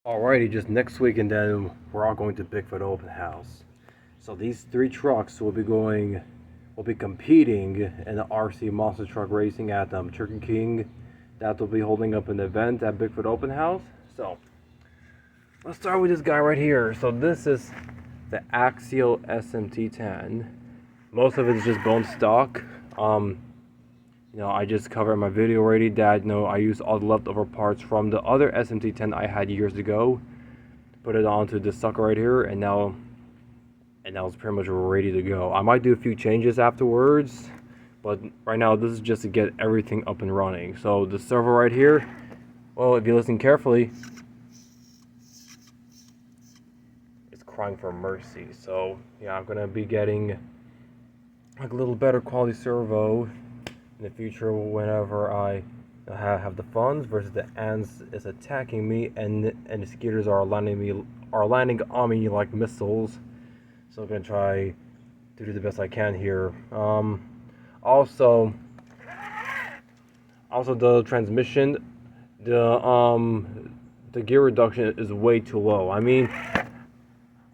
Alrighty, just next week, and then we're all going to Bigfoot Open House. So these three trucks will be competing in the RC Monster Truck Racing at Turkey King. That will be holding up an event at Bigfoot Open House. So let's start with this guy right here. So this is the Axial SMT10. Most of it is just bone stock. I just covered in my video already that I used all the leftover parts from the other SMT10 I had years ago, put it onto this sucker right here, and now it's pretty much ready to go. I might do a few changes afterwards, but right now this is just to get everything up and running. So the servo right here, well, if you listen carefully, it's crying for mercy. So yeah, I'm gonna be getting like a little better quality servo in the future whenever I have the funds, versus the ants is attacking me and the skeeters are landing on me like missiles. So I'm gonna try to do the best I can here. Also the transmission, the gear reduction is way too low. I mean,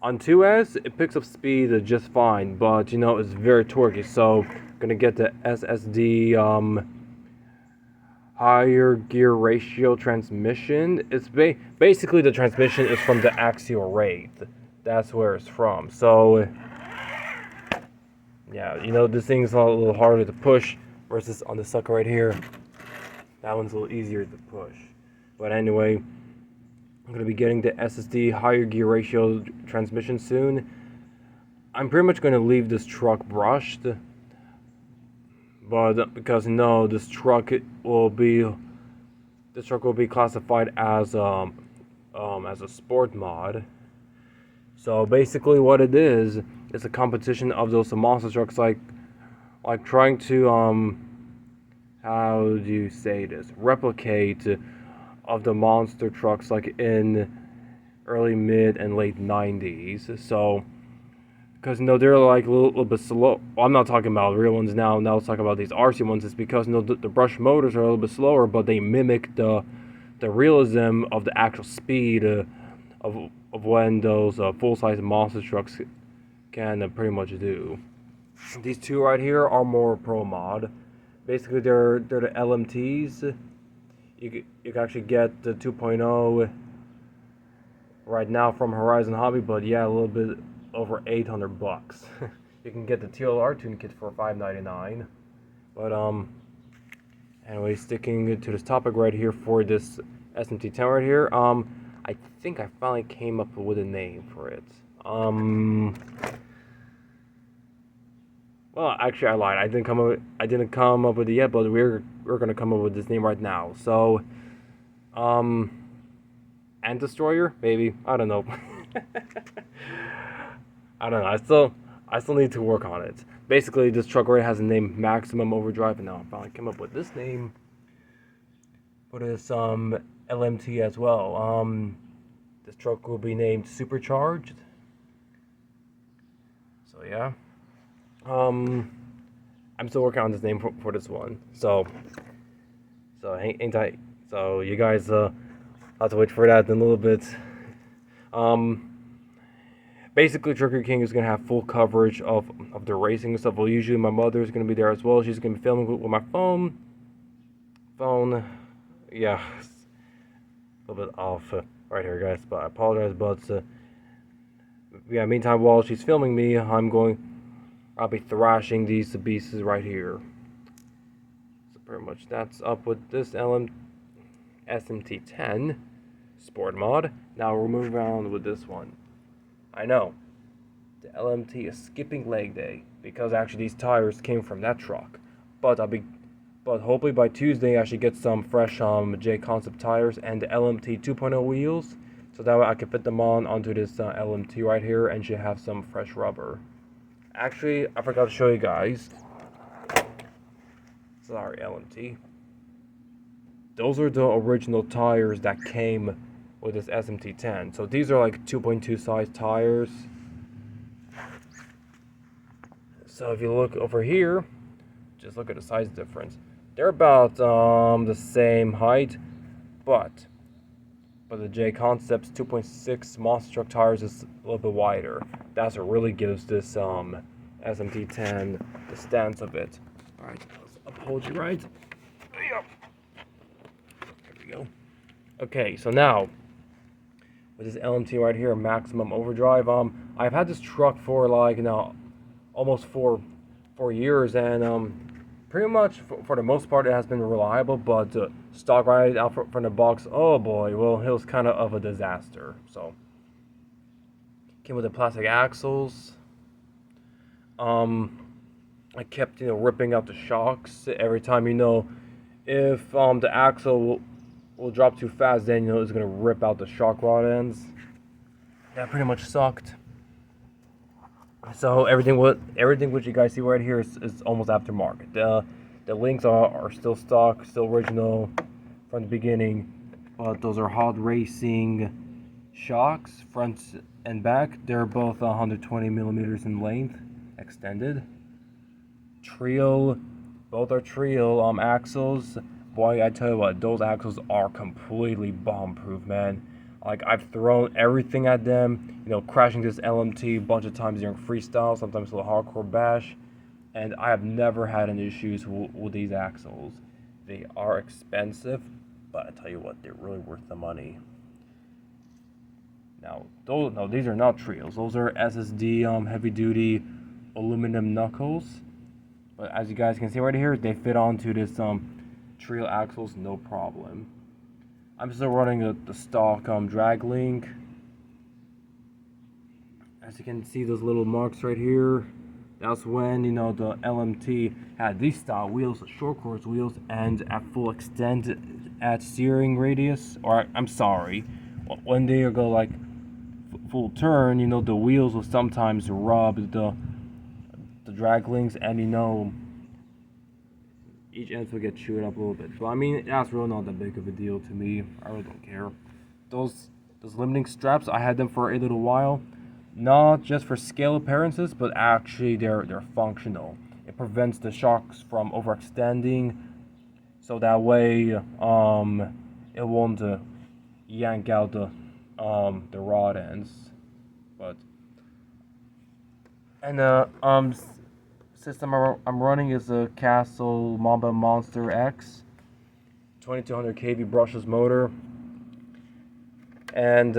on 2S it picks up speed just fine, but it's very torquey. So gonna get the SSD higher gear ratio transmission. It's basically the transmission is from the Axial Wraith. That's where it's from. So yeah, this thing's a little harder to push versus on the sucker right here. That one's a little easier to push. But anyway, I'm gonna be getting the SSD higher gear ratio transmission soon. I'm pretty much gonna leave this truck brushed, but because this truck will be classified as a sport mod. So basically, what it is, it's a competition of those monster trucks, like trying to how do you say this? Replicate of the monster trucks like in early, mid, and late 90s. So because they're like a little bit slow. Well, I'm not talking about real ones now. Now let's talk about these RC ones. It's because the brush motors are a little bit slower, but they mimic the realism of the actual speed of when those full-size monster trucks can pretty much do. These two right here are more pro mod. Basically, they're the LMTs. You can actually get the 2.0 right now from Horizon Hobby, but yeah, a little bit over $800. You can get the TLR tune kit for $5.99. But anyway, sticking to this topic right here for this SMT10 right here, I think I finally came up with a name for it. Well, actually, I lied. I didn't come up with it yet, but we're gonna come up with this name right now. So, Ant Destroyer, maybe. I don't know. I don't know. I still need to work on it. Basically, this truck already has a name, Maximum Overdrive, and now I finally came up with this name. But it's LMT as well. This truck will be named Supercharged. So yeah. I'm still working on this name for this one. So hang tight. So you guys have to wait for that in a little bit. Basically, Turkey King is going to have full coverage of the racing stuff. Well, usually my mother is going to be there as well. She's going to be filming with my phone. Yeah, a little bit off right here, guys, but I apologize. But yeah, meantime, while she's filming me, I'll be thrashing these beasts right here. So pretty much that's up with this SMT10 Sport Mod. Now we're moving on with this one. I know, the LMT is skipping leg day because actually these tires came from that truck. But hopefully by Tuesday I should get some fresh J Concept tires and the LMT 2.0 wheels, so that way I can fit them onto this LMT right here and should have some fresh rubber. Actually, I forgot to show you guys. Sorry, LMT. Those are the original tires that came with this SMT10. So these are like 2.2 size tires. So if you look over here, just look at the size difference. 'They're about the same height, but but the J Concepts 2.6 monster truck tires is a little bit wider. That's what really gives this SMT10 the stance of it. All right, let's uphold you right. There we go. Okay, so now with this LMT right here, Maximum Overdrive. I've had this truck for like almost four years, and pretty much for the most part it has been reliable. But stock ride out from the box, oh boy, well, it was kind of a disaster. So came with the plastic axles. I kept ripping out the shocks every time. If the axle will drop too fast, then it's gonna rip out the shock rod ends. That pretty much sucked. So everything what you guys see right here is almost aftermarket. The links are still stock, still original from the beginning, but those are hot racing shocks, front and back. They're both 120 millimeters in length, extended. Both are Trio axles. Boy, I tell you what, those axles are completely bomb-proof, man. Like, I've thrown everything at them, crashing this LMT a bunch of times during freestyle, sometimes a little hardcore bash, and I have never had any issues with these axles. They are expensive, but I tell you what, they're really worth the money. Now, these are not Trios. Those are SSD heavy-duty aluminum knuckles. But as you guys can see right here, they fit onto this Trio axles, no problem. I'm still running the stock drag link. As you can see, those little marks right here. That's when the LMT had these style wheels, short course wheels, and at full extent at steering radius. Or I'm sorry, when they go like full turn, the wheels will sometimes rub the drag links, and each end will get chewed up a little bit. But I mean, that's really not that big of a deal to me. I really don't care. Those limiting straps, I had them for a little while, not just for scale appearances, but actually they're functional. It prevents the shocks from overextending, so that way it won't yank out the rod ends. But system I'm running is a Castle Mamba Monster X 2200 kV brushless motor, and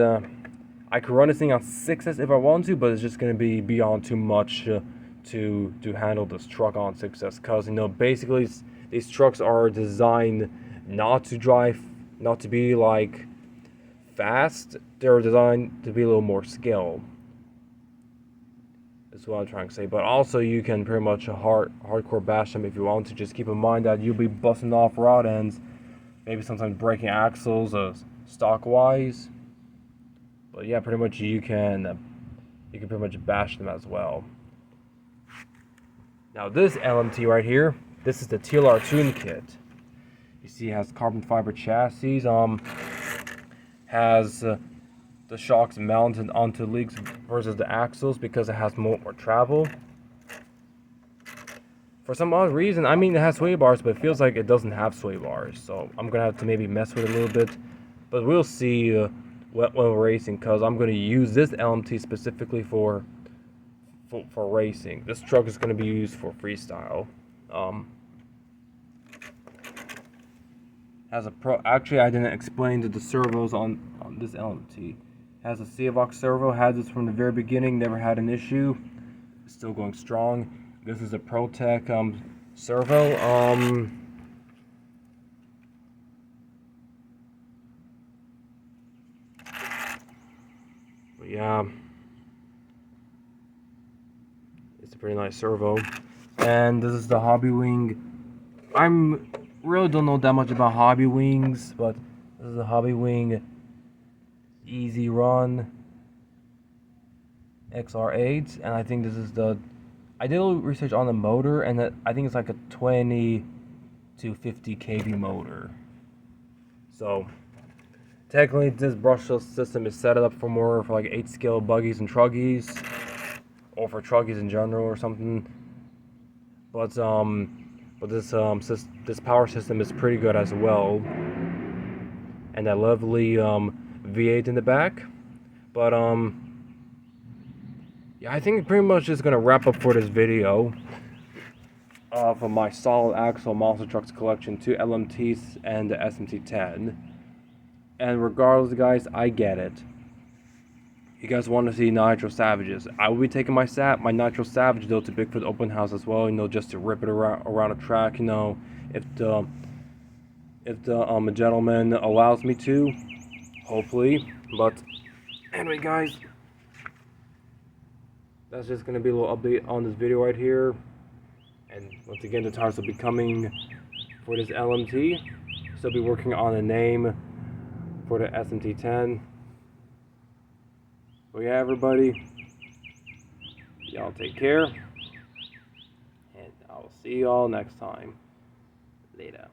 I could run this thing on 6S if I want to, but it's just going to be beyond too much to handle this truck on 6S, because basically these trucks are designed not to be like fast. They're designed to be a little more skilled. That's what I'm trying to say. But also, you can pretty much hardcore bash them if you want to. Just keep in mind that you'll be busting off rod ends, maybe sometimes breaking axles stock wise. But yeah, pretty much you can pretty much bash them as well. Now this LMT right here, this is the TLR tune kit. You see, it has carbon fiber chassis. Has the shocks mounted onto legs versus the axles because it has more travel. For some odd reason, I mean, it has sway bars, but it feels like it doesn't have sway bars. So I'm gonna have to maybe mess with it a little bit, but we'll see when we're racing, because I'm gonna use this LMT specifically for racing. This truck is gonna be used for freestyle. Has a actually, I didn't explain the servos on this LMT. Has a Ciavox servo, had this from the very beginning, never had an issue. Still going strong. This is a ProTech servo. But yeah, it's a pretty nice servo. And this is the Hobby Wing. Really don't know that much about Hobby Wings, but this is a Hobby Wing Easy Run XR8, and I think this is I did a little research on the motor, and I think it's like a 20 to 50 kV motor. So technically this brushless system is set up for more for like 8 scale buggies and truggies, or for truggies in general or something. But this power system is pretty good as well, and that lovely V8 in the back. But yeah, I think pretty much just gonna wrap up for this video for my solid axle monster trucks collection, 2 LMTs and the SMT10. And regardless, guys, I get it. You guys want to see Nitro Savages. I will be taking my Nitro Savage though to Bigfoot Open House as well, you know, just to rip it around a track, you know, if the gentleman allows me to, hopefully. But anyway, guys, that's just gonna be a little update on this video right here. And once again, the tires will be coming for this LMT. Still be working on a name for the SMT10. So yeah, everybody, y'all take care, and I'll see y'all next time. Later.